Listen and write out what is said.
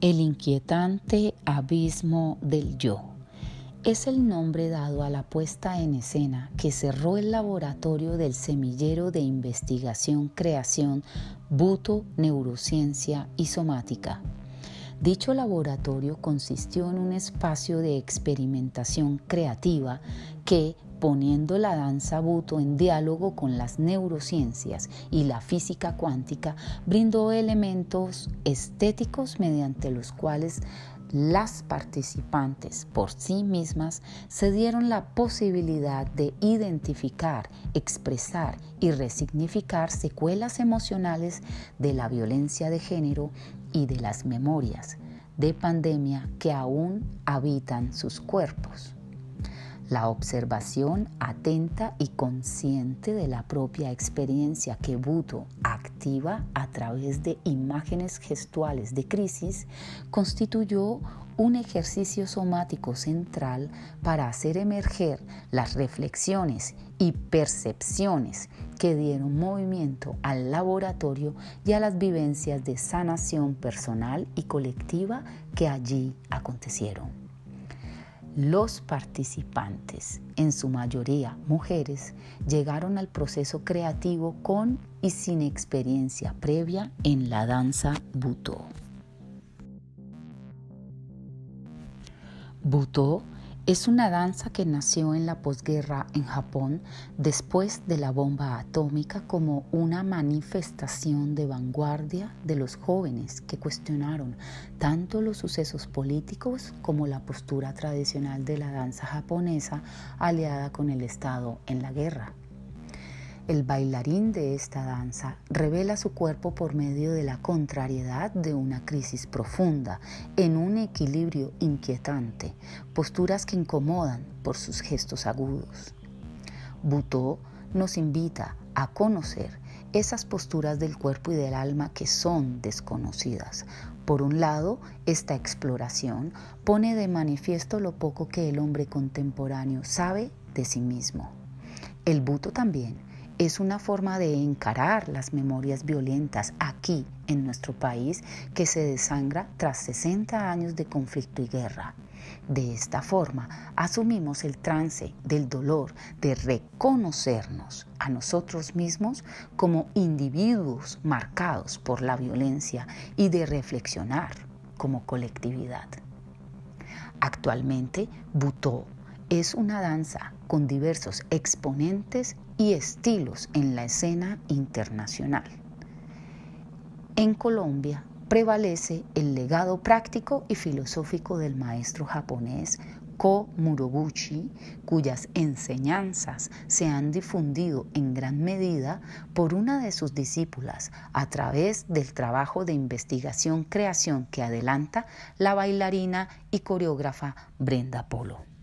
El inquietante abismo del yo es el nombre dado a la puesta en escena que cerró el laboratorio del semillero de investigación-creación Buto Neurociencia y Somática. Dicho laboratorio consistió en un espacio de experimentación creativa que, poniendo la danza Buto en diálogo con las neurociencias y la física cuántica, brindó elementos estéticos mediante los cuales las participantes por sí mismas se dieron la posibilidad de identificar, expresar y resignificar secuelas emocionales de la violencia de género y de las memorias de pandemia que aún habitan sus cuerpos. La observación atenta y consciente de la propia experiencia que Buto activa a través de imágenes gestuales de crisis constituyó un ejercicio somático central para hacer emerger las reflexiones y percepciones que dieron movimiento al laboratorio y a las vivencias de sanación personal y colectiva que allí acontecieron. Los participantes, en su mayoría mujeres, llegaron al proceso creativo con y sin experiencia previa en la danza Buto. Buto es una danza que nació en la posguerra en Japón después de la bomba atómica como una manifestación de vanguardia de los jóvenes que cuestionaron tanto los sucesos políticos como la postura tradicional de la danza japonesa aliada con el Estado en la guerra. El bailarín de esta danza revela su cuerpo por medio de la contrariedad de una crisis profunda, en un equilibrio inquietante, posturas que incomodan por sus gestos agudos. Buto nos invita a conocer esas posturas del cuerpo y del alma que son desconocidas. Por un lado, esta exploración pone de manifiesto lo poco que el hombre contemporáneo sabe de sí mismo. El Buto también es una forma de encarar las memorias violentas aquí en nuestro país que se desangra tras 60 años de conflicto y guerra. De esta forma asumimos el trance del dolor de reconocernos a nosotros mismos como individuos marcados por la violencia y de reflexionar como colectividad. Actualmente, Buto es una danza con diversos exponentes y estilos en la escena internacional. En Colombia prevalece el legado práctico y filosófico del maestro japonés Ko Muroguchi, cuyas enseñanzas se han difundido en gran medida por una de sus discípulas a través del trabajo de investigación-creación que adelanta la bailarina y coreógrafa Brenda Polo.